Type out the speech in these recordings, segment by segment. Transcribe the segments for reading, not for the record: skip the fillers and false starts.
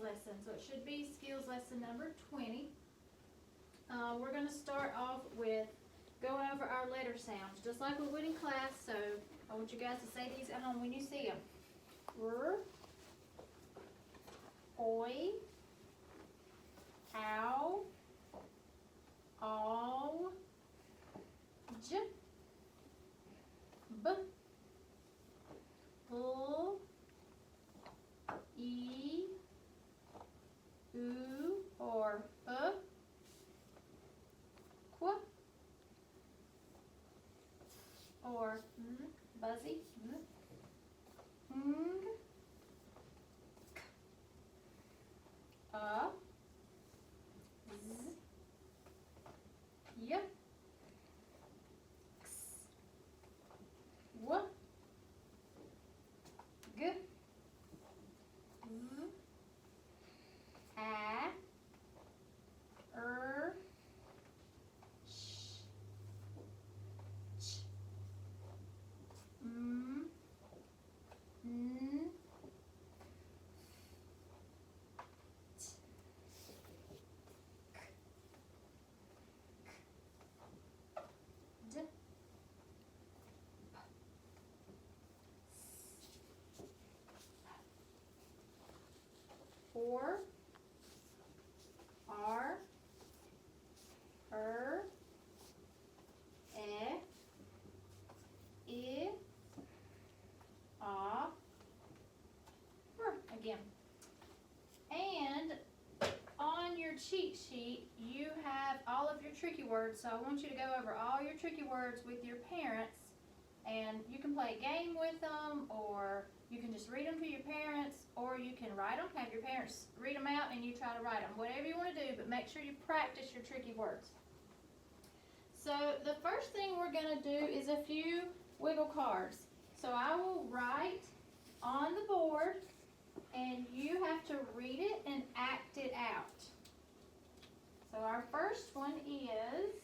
lesson. So it should be skills lesson number 20. We're going to start off with going over our letter sounds, just like we would in class. So I want you guys to say these at home when you see them. R, oi, ow, aw, j, b, l, e, oo or qu, or buzzy, ng, k, z, y, x, w, g, v, a, sh, ch, n, d, for, r, e, again. And on your cheat sheet, you have all of your tricky words. So I want you to go over all your tricky words with your parents, and you can play a game with them, or you can just read them to your parents, or you can write them, have your parents read them out, and you try to write them. Whatever you want to do, but make sure you practice your tricky words. So the first thing we're going to do is a few wiggle cards. So I will write on the board, and you have to read it and act it out. So our first one is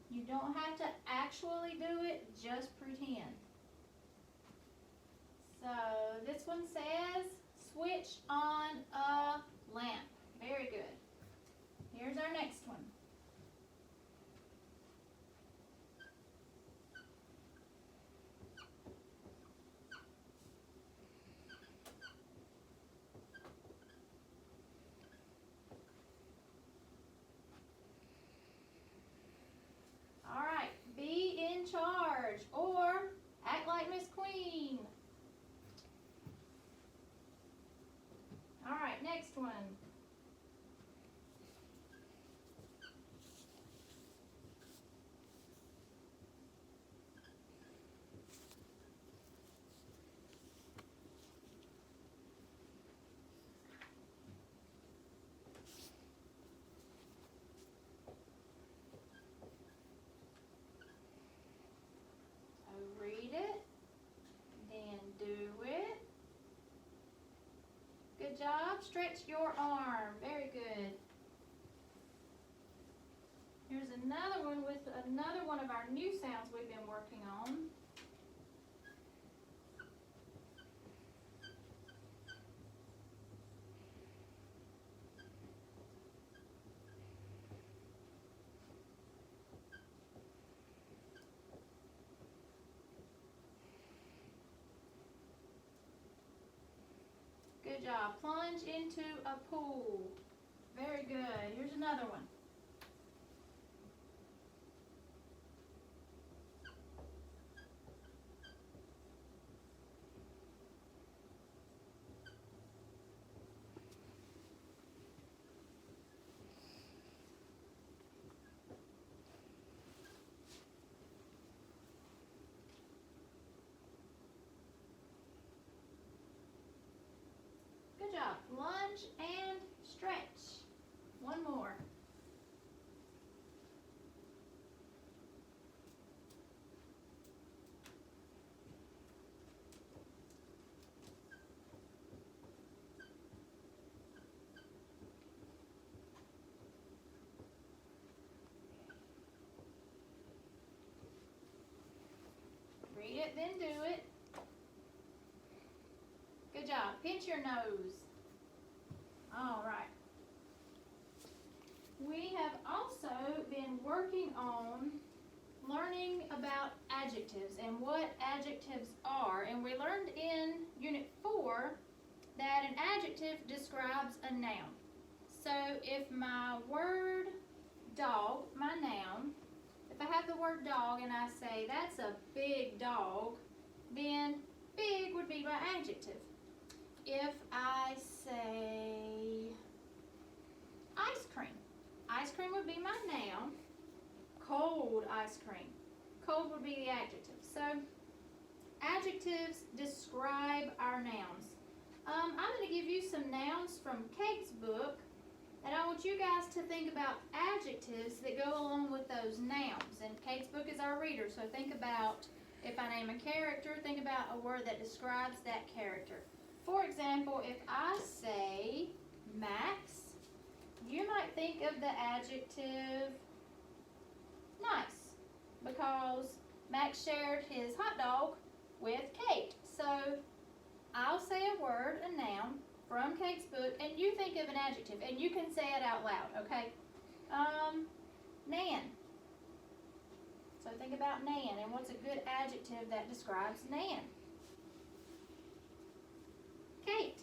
you don't have to actually do it, just pretend. So this one says, switch on a lamp. Very good. Here's our next one. All right, be in charge or act like Miss Queen. All right, next one. So read it, then do it. Good job. Stretch your arm. Very good. Here's another one with another one of our new sounds we've been working on. Good job. Plunge into a pool. Very good. Here's another one. Good job. Lunge and stretch. One more. pinch your nose. All right. We have also been working on learning about adjectives and what adjectives are. And we learned in Unit 4 that an adjective describes a noun. So if my word dog, my noun, if I have the word dog and I say that's a big dog, then big would be my adjective. If I say ice cream would be my noun. Cold ice cream, cold would be the adjective. So adjectives describe our nouns. I'm going to give you some nouns from Kate's book, and I want you guys to think about adjectives that go along with those nouns. And Kate's book is our reader, so think about, if I name a character, think about a word that describes that character. For example, if I say Max, you might think of the adjective nice, because Max shared his hot dog with Kate. So I'll say a word, a noun, from Kate's book, and you think of an adjective, and you can say it out loud, okay? Nan. So think about Nan, and what's a good adjective that describes Nan? Kate.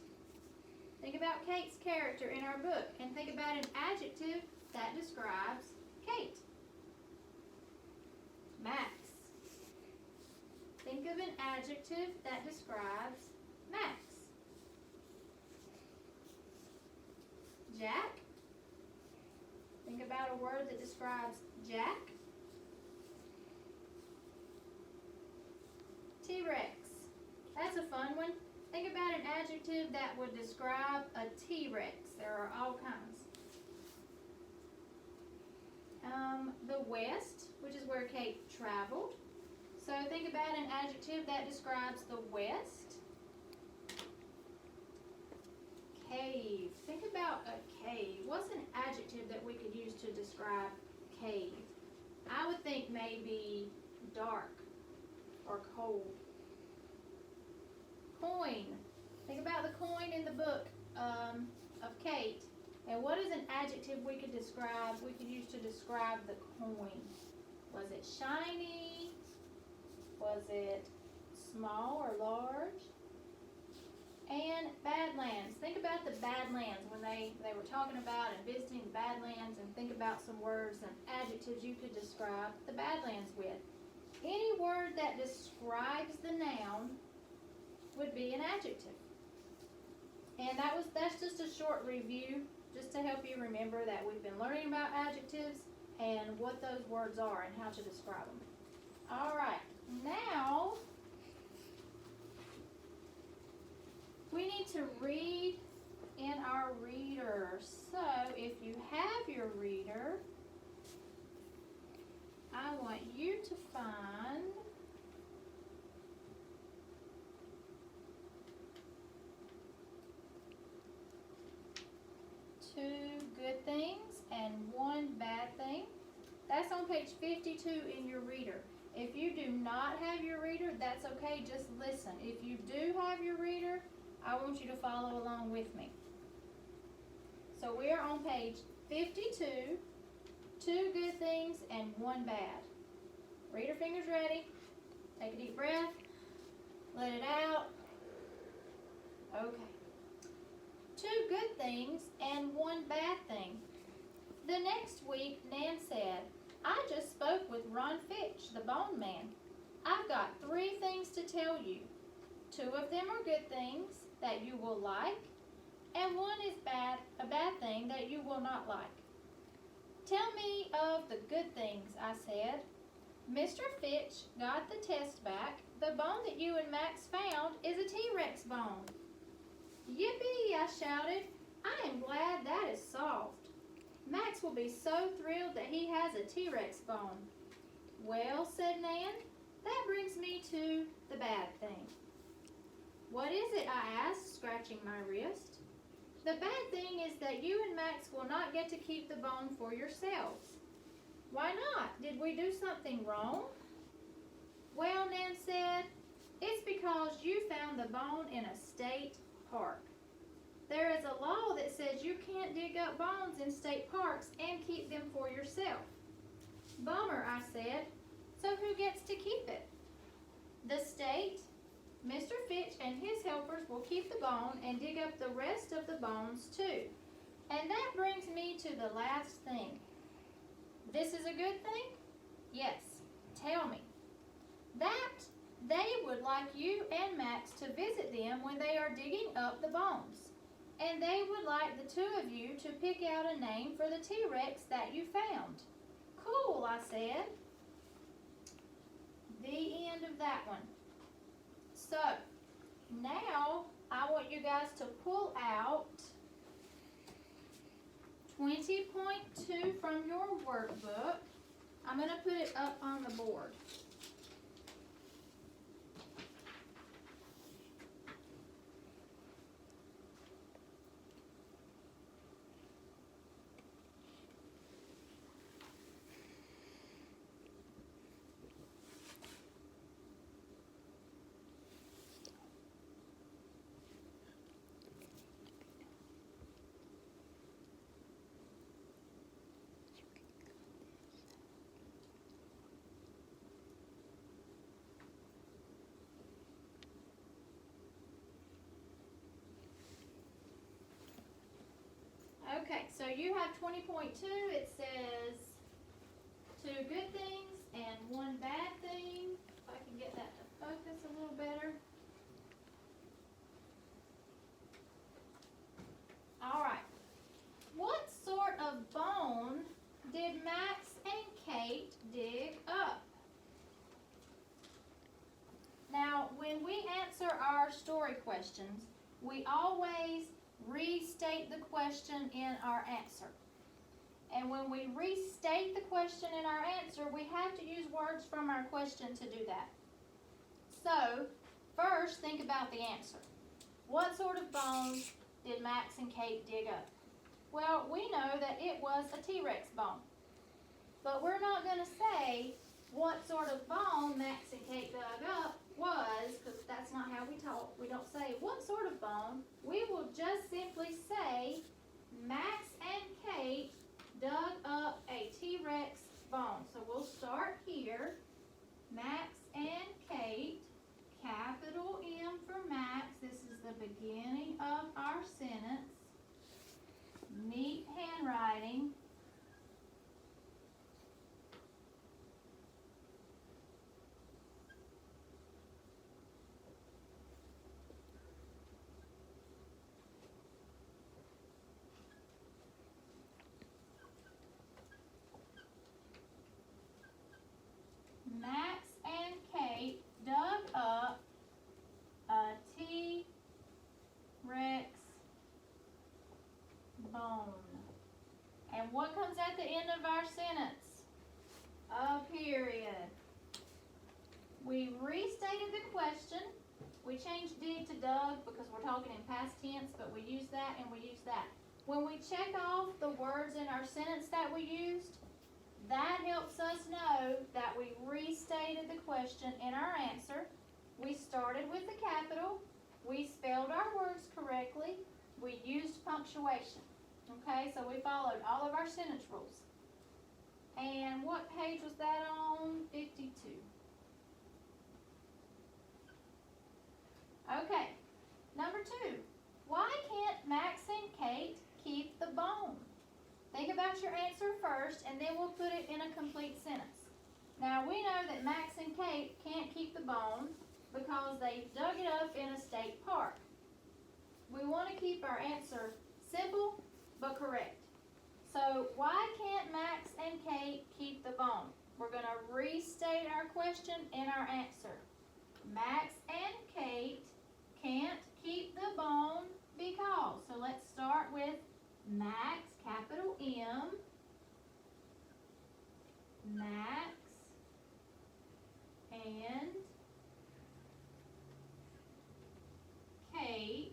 Think about Kate's character in our book, and think about an adjective that describes Kate. Max. Think of an adjective that describes Max. Jack. Think about a word that describes Jack. T-Rex. That's a fun one. Think about an adjective that would describe a T-Rex. There are all kinds. The West, which is where Kate traveled. So think about an adjective that describes the West. Cave. Think about a cave. What's an adjective that we could use to describe cave? I would think maybe dark or cold. Coin. Think about the coin in the book of Kate. And what is an adjective we could use to describe the coin? Was it shiny? Was it small or large? And Badlands. Think about the Badlands when they were talking about and visiting the Badlands, and think about some words and adjectives you could describe the Badlands with. Any word that describes the noun would be an adjective. And that's just a short review, just to help you remember that we've been learning about adjectives and what those words are and how to describe them. All right, now we need to read in our reader. So if you have your reader, I want you to find two good things and one bad thing. That's on page 52 in your reader. If you do not have your reader, that's okay, just listen. If you do have your reader, I want you to follow along with me. So we are on page 52, two good things and one bad. Reader fingers ready. Take a deep breath. Let it out. Okay. Two good things and one bad thing. The next week, Nan said, I just spoke with Ron Fitch, the bone man. I've got 3 things to tell you. 2 of them are good things that you will like, and 1 is a bad thing that you will not like. Tell me of the good things, I said. Mr. Fitch got the test back. The bone that you and Max found is a T-Rex bone. Yippee, I shouted. I am glad that is solved. Max will be so thrilled that he has a T-Rex bone. Well, said Nan, that brings me to the bad thing. What is it, I asked, scratching my wrist. The bad thing is that you and Max will not get to keep the bone for yourselves. Why not? Did we do something wrong? Well, Nan said, it's because you found the bone in a state park. There is a law that says you can't dig up bones in state parks and keep them for yourself. Bummer, I said. So who gets to keep it? The state. Mr. Fitch and his helpers will keep the bone and dig up the rest of the bones too. And that brings me to the last thing. This is a good thing? Yes. Tell me. That they would like you and Max to visit them when they are digging up the bones. And they would like the two of you to pick out a name for the T-Rex that you found. Cool, I said. The end of that one. So, now I want you guys to pull out 20.2 from your workbook. I'm going to put it up on the board. Okay, so you have 20.2. It says 2 good things and 1 bad thing. If I can get that to focus a little better. Alright. What sort of bone did Max and Kate dig up? Now, when we answer our story questions, we always restate the question in our answer. And when we restate the question in our answer, we have to use words from our question to do that. So, first think about the answer. What sort of bone did Max and Kate dig up? Well, we know that it was a T-Rex bone. But we're not going to say what sort of bone Max and Kate dug up was, because that's not how we talk. We don't say what sort of bone. We will just simply say Max and Kate dug up a T-Rex bone. So we'll start here. Max and Kate, capital M for Max. This is the beginning of our sentence. Neat handwriting. Max and Kate dug up a T-Rex bone. And what comes at the end of our sentence? A period. We restated the question. We changed dig to dug because we're talking in past tense, but we use that and we use that. When we check off the words in our sentence that we used, that helps us know that we restated the question in our answer. We started with the capital. We spelled our words correctly. We used punctuation. Okay, so we followed all of our sentence rules. And what page was that on? 52. Okay, number 2. Why can't Max and Kate keep the bone? Think about your answer first, and then we'll put it in a complete sentence. Now, we know that Max and Kate can't keep the bone because they dug it up in a state park. We want to keep our answer simple but correct. So, why can't Max and Kate keep the bone? We're going to restate our question in our answer. Max and Kate can't keep the bone because. So, let's start with Max, capital M, Max, and Kate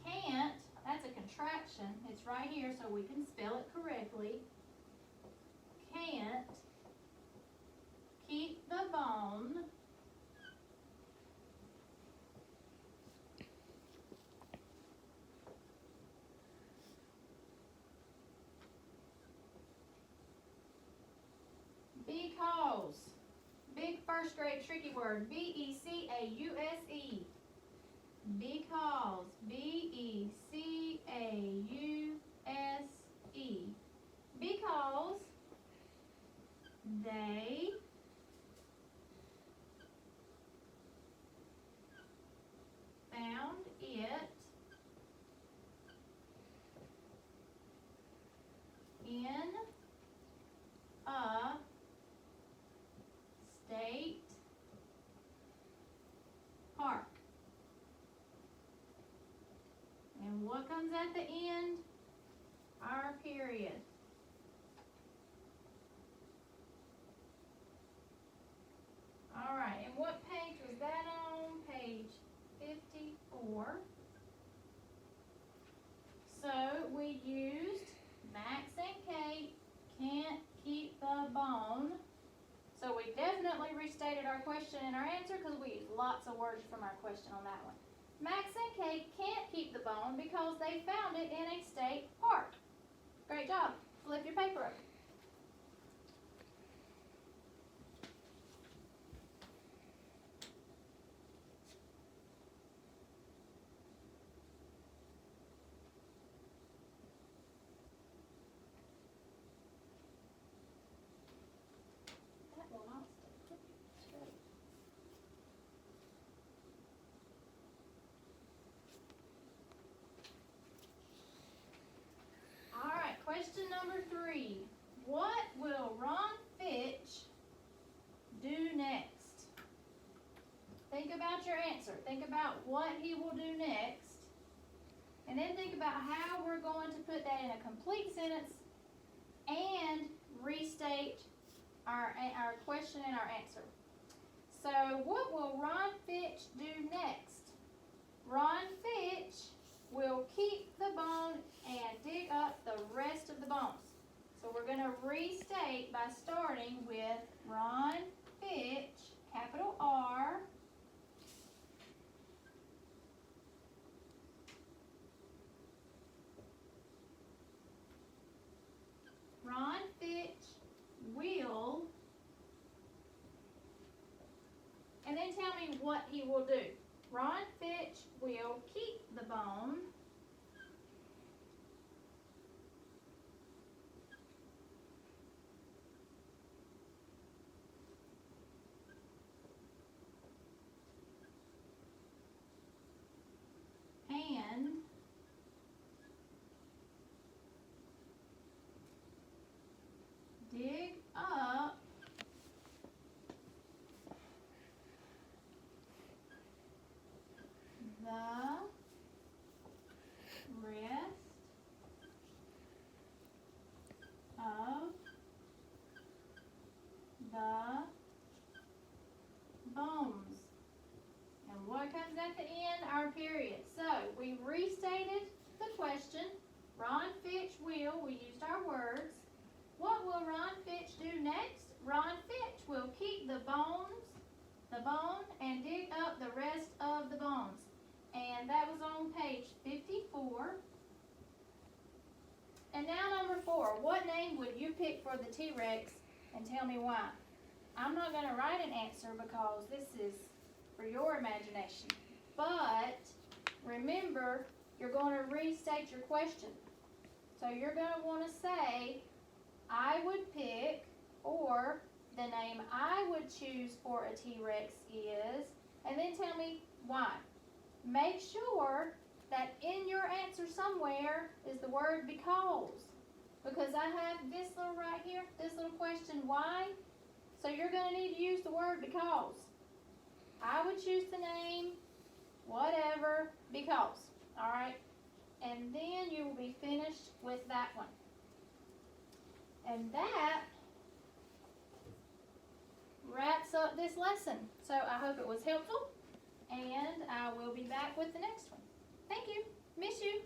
can't, that's a contraction, it's right here so we can spell it correctly, can't keep the bone tricky word. B-E-C-A-U-S-E. Because. B-E-C-A-U-S-E. Because they found it in a state park. And what comes at the end? Our period. Alright, and what page was that on? Page 54. So we used Max and Kate can't keep the bone. So we definitely restated our question and our answer because we used lots of words from our question on that one. Max and Kate can't keep the bone because they found it in a state park. Great job. Flip your paper over. That will not stay straight. Alright, question number 3. What will Ron Fitch do next? Think about your answer. Think about what he will do next. And then think about how we're going to put that in a complete sentence and restate our question and our answer. So what will Ron Fitch do next? Ron Fitch will keep the bone and dig up the rest of the bones. So we're going to restate by starting with Ron Fitch, capital R, Ron Fitch will, and then tell me what he will do. Ron Fitch will keep the bone and dig up the rest of the bones. And what comes at the end? Our period. So we restated the question. Ron Fitch will, we used our words. What will Ron Fitch do next? Ron Fitch will keep the bone, and dig up the rest of the bones. And that was on page 54. And now number 4. What name would you pick for the T-Rex, and tell me why? I'm not going to write an answer because this is for your imagination. But remember, you're going to restate your question. So you're going to want to say, I would pick, or the name I would choose for a T-Rex is, and then tell me why. Make sure that in your answer somewhere is the word because. Because I have this little right here, this little question, why? So you're going to need to use the word because. I would choose the name, whatever, because. Alright? And then you will be finished with that one. And that wraps up this lesson. So I hope it was helpful, and I will be back with the next one. Thank you. Miss you.